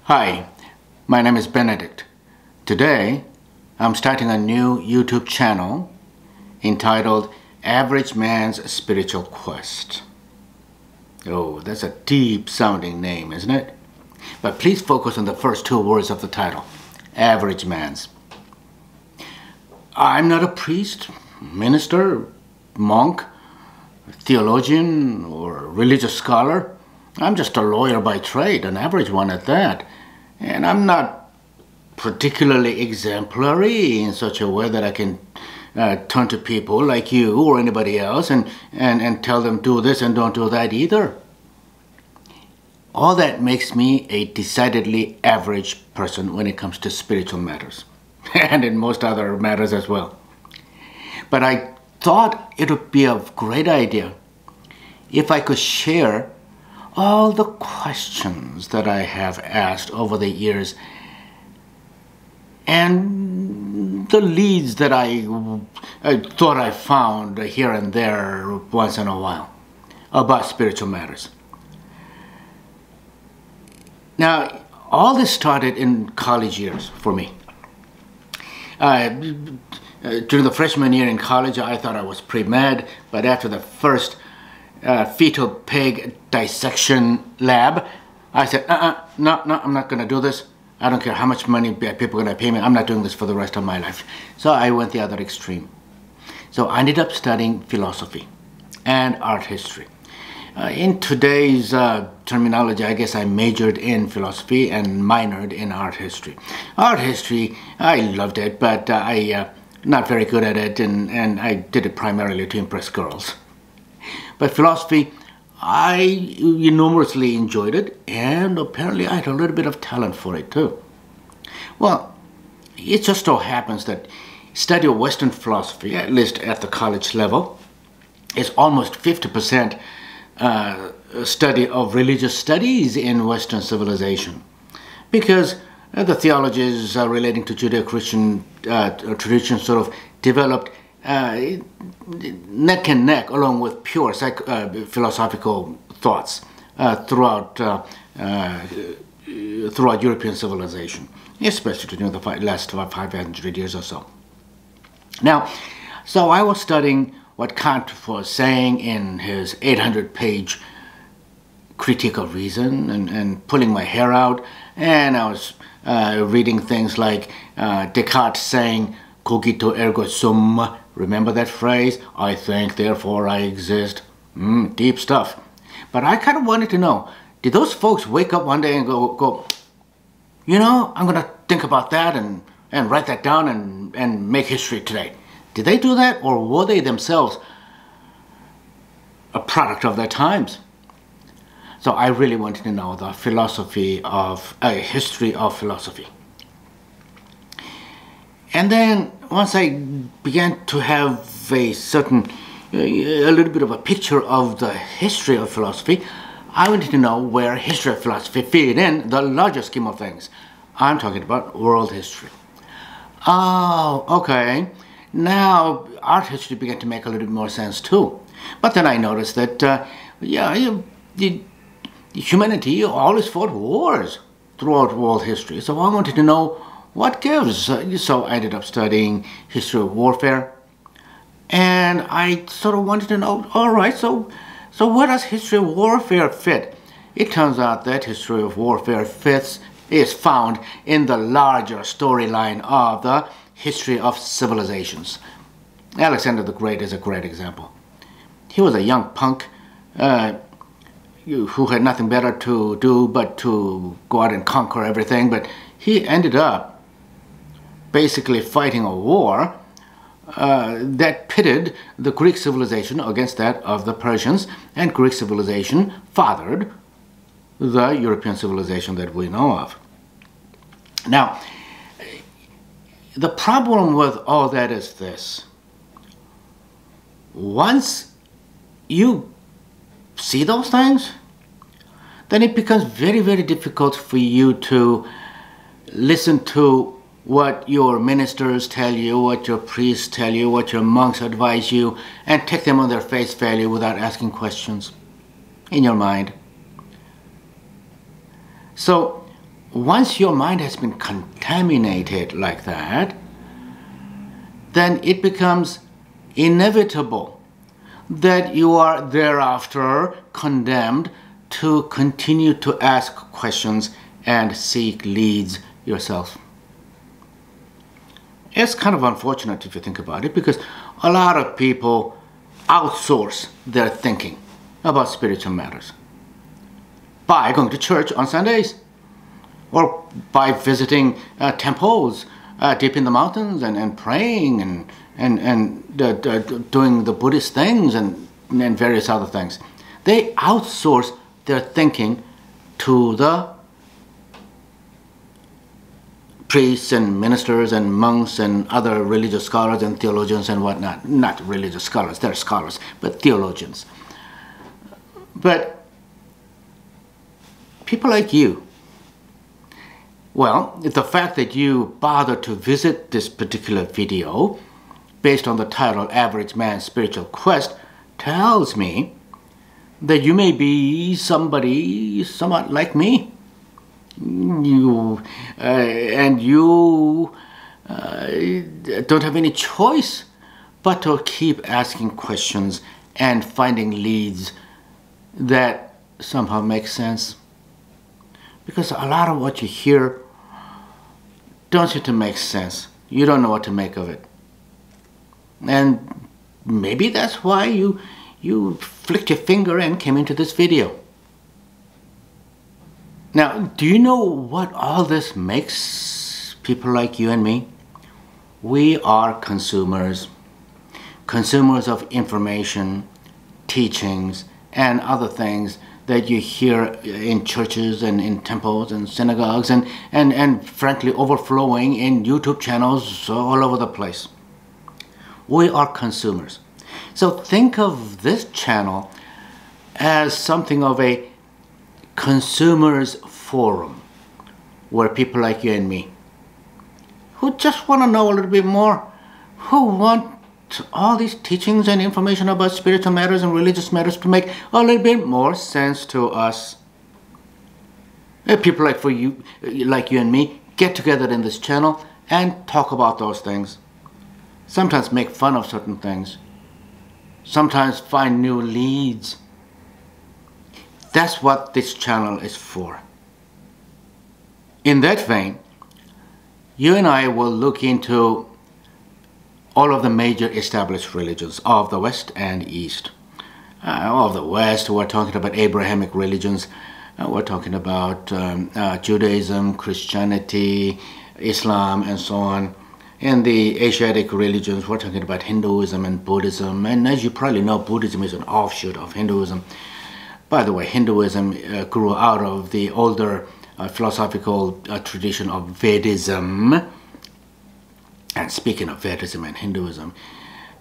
Hi, my name is Benedict. Today, I'm starting a new YouTube channel entitled Average Man's Spiritual Quest. Oh, that's a deep-sounding name, isn't it? But please focus on the first two words of the title, Average Man's. I'm not a priest, minister, monk, theologian, or religious scholar. I'm just a lawyer by trade, an average one at that. And I'm not particularly exemplary in such a way that I can turn to people like you or anybody else and tell them do this and don't do that either. All that makes me a decidedly average person when it comes to spiritual matters, and in most other matters as well. But I thought it would be a great idea if I could share all the questions that I have asked over the years and the leads that I thought I found here and there once in a while about spiritual matters. Now, all this started in college years for me. During the freshman year in college, I thought I was pre-med, but after the first fetal pig dissection lab, I said, no, I'm not going to do this. I don't care how much money people are going to pay me. I'm not doing this for the rest of my life. So I went the other extreme. So I ended up studying philosophy and art history. In today's terminology, I guess I majored in philosophy and minored in art history. Art history, I loved it, but I not very good at it, and I did it primarily to impress girls. But philosophy, I enormously enjoyed it, and apparently I had a little bit of talent for it too. Well, it just so happens that study of Western philosophy, at least at the college level, is almost 50% study of religious studies in Western civilization, because the theologies relating to Judeo-Christian tradition sort of developed neck and neck along with pure philosophical thoughts throughout European civilization, especially during the last 500 years or so. Now, so I was studying what Kant was saying in his 800-page critique of reason and pulling my hair out, and I was reading things like Descartes saying, cogito ergo sum. Remember that phrase? I think, therefore I exist. Deep stuff. But I kind of wanted to know, did those folks wake up one day and go, you know, I'm going to think about that and write that down and make history today? Did they do that, or were they themselves a product of their times? So I really wanted to know the philosophy of, history of philosophy. And then once I began to have a little bit of a picture of the history of philosophy, I wanted to know where history of philosophy fit in the larger scheme of things. I'm talking about world history. Oh, okay. Now art history began to make a little bit more sense too. But then I noticed that, humanity always fought wars throughout world history. So I wanted to know what gives. So I ended up studying history of warfare. And I sort of wanted to know, all right, so where does history of warfare fit? It turns out that history of warfare is found in the larger storyline of the history of civilizations. Alexander the Great is a great example. He was a young punk who had nothing better to do but to go out and conquer everything, but he ended up basically fighting a war that pitted the Greek civilization against that of the Persians, and Greek civilization fathered the European civilization that we know of. Now, the problem with all that is this. Once you see those things, then it becomes very, very difficult for you to listen to what your ministers tell you, what your priests tell you, what your monks advise you, and take them on their face value without asking questions in your mind. So once your mind has been contaminated like that, then it becomes inevitable that you are thereafter condemned to continue to ask questions and seek leads yourself. It's kind of unfortunate if you think about it, because a lot of people outsource their thinking about spiritual matters by going to church on Sundays, or by visiting temples deep in the mountains and praying and doing the Buddhist things and various other things. They outsource their thinking to the priests and ministers and monks and other religious scholars and theologians and whatnot. Not religious scholars, they're scholars, but theologians. But people like you, well, the fact that you bother to visit this particular video based on the title Average Man's Spiritual Quest tells me that you may be somebody somewhat like me. You don't have any choice but to keep asking questions and finding leads that somehow make sense. Because a lot of what you hear don't seem to make sense. You don't know what to make of it. And maybe that's why you flicked your finger and came into this video. Now, do you know what all this makes people like you and me? We are consumers. Consumers of information, teachings, and other things that you hear in churches and in temples and synagogues and frankly overflowing in YouTube channels all over the place. We are consumers. So think of this channel as something of a consumers forum where people like you and me, who just want to know a little bit more, who want all these teachings and information about spiritual matters and religious matters to make a little bit more sense to us. People like you and me get together in this channel and talk about those things. Sometimes make fun of certain things. Sometimes find new leads. That's what this channel is for. In that vein, you and I will look into all of the major established religions of the West and East. Of the West, we're talking about Abrahamic religions. We're talking about Judaism, Christianity, Islam, and so on. In the Asiatic religions, we're talking about Hinduism and Buddhism. And as you probably know, Buddhism is an offshoot of Hinduism. By the way, Hinduism grew out of the older philosophical tradition of Vedism. And speaking of Vedism and Hinduism,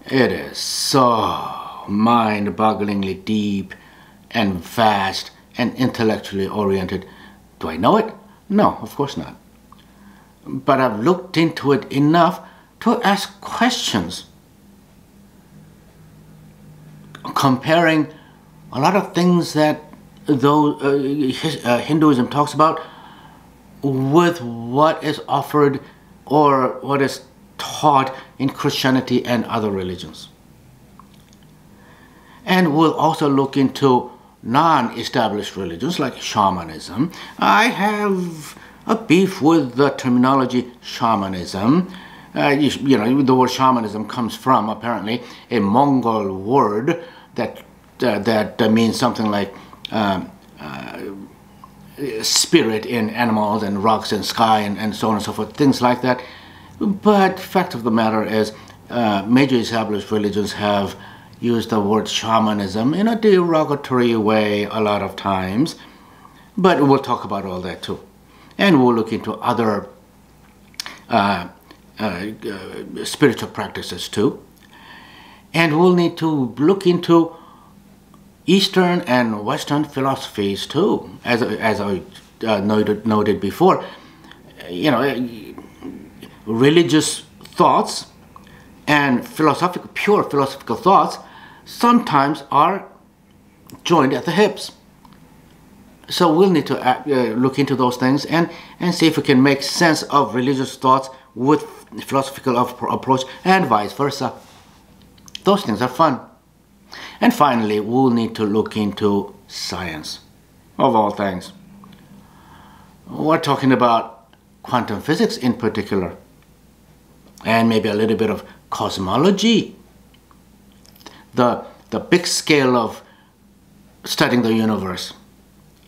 it is so mind-bogglingly deep and vast and intellectually oriented. Do I know it? No, of course not. But I've looked into it enough to ask questions, comparing a lot of things that Hinduism talks about with what is offered or what is taught in Christianity and other religions. And we'll also look into non-established religions like shamanism. I have a beef with the terminology shamanism. You know, the word shamanism comes from, apparently, a Mongol word that means something like spirit in animals and rocks and sky and so on and so forth, things like that. But fact of the matter is, major established religions have used the word shamanism in a derogatory way a lot of times. But we'll talk about all that too. And we'll look into other spiritual practices too. And we'll need to look into Eastern and Western philosophies too. As I noted before, you know, religious thoughts and pure philosophical thoughts sometimes are joined at the hips. So we'll need to look into those things and see if we can make sense of religious thoughts with philosophical approach and vice versa. Those things are fun. And finally, we'll need to look into science, of all things. We're talking about quantum physics in particular, and maybe a little bit of cosmology, the big scale of studying the universe,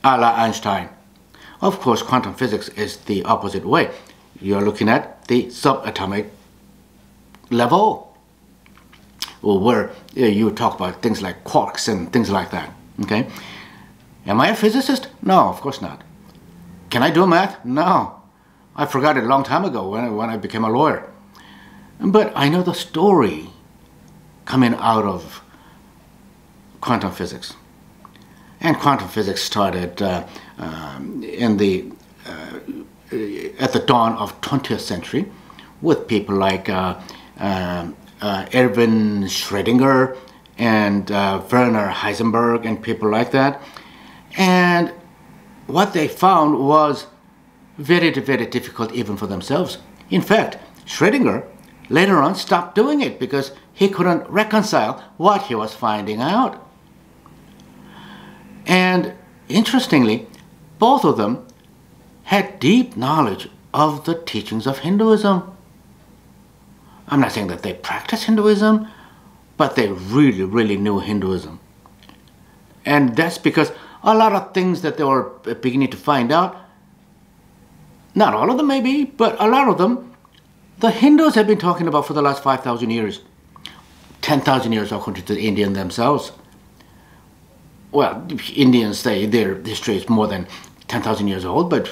a la Einstein. Of course, quantum physics is the opposite way. You're looking at the subatomic level, where you talk about things like quarks and things like that. Okay? Am I a physicist? No, of course not. Can I do math? No. I forgot it a long time ago when I became a lawyer. But I know the story coming out of quantum physics. And quantum physics started at the dawn of 20th century with people like Erwin Schrödinger and Werner Heisenberg and people like that. And what they found was very, very difficult even for themselves. In fact, Schrödinger later on stopped doing it because he couldn't reconcile what he was finding out. And interestingly, both of them had deep knowledge of the teachings of Hinduism. I'm not saying that they practiced Hinduism, but they really, really knew Hinduism. And that's because a lot of things that they were beginning to find out, not all of them maybe, but a lot of them, the Hindus have been talking about for the last 5,000 years. 10,000 years according to the Indians themselves. Well, Indians say their history is more than 10,000 years old, but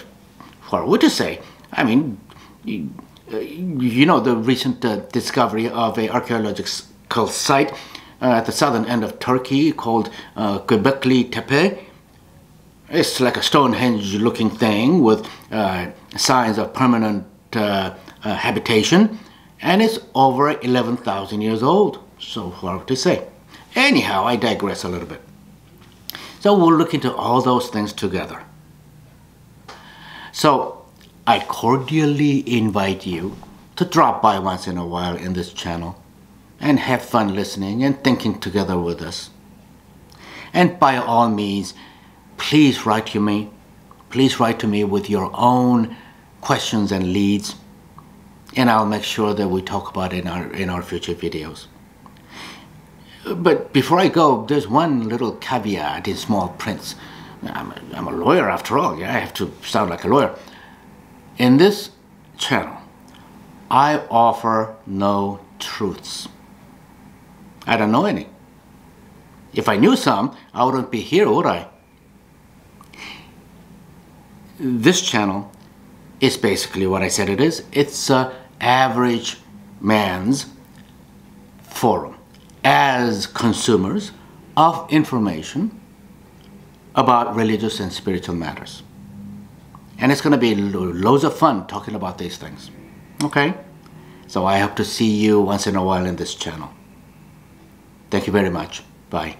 what are we to say? I mean, you know the recent discovery of an archaeological site at the southern end of Turkey called Göbekli Tepe. It's like a Stonehenge-looking thing with signs of permanent habitation, and it's over 11,000 years old. So what are we to say? Anyhow, I digress a little bit. So we'll look into all those things together. So I cordially invite you to drop by once in a while in this channel and have fun listening and thinking together with us. And by all means, please write to me. Please write to me with your own questions and leads, and I'll make sure that we talk about it in our future videos. But before I go, there's one little caveat in small print. I'm a lawyer after all. Yeah, I have to sound like a lawyer. In this channel, I offer no truths. I don't know any. If I knew some, I wouldn't be here, would I? This channel is basically what I said it is. It's an average man's forum as consumers of information about religious and spiritual matters. And it's going to be loads of fun talking about these things. Okay? So I hope to see you once in a while in this channel. Thank you very much. Bye.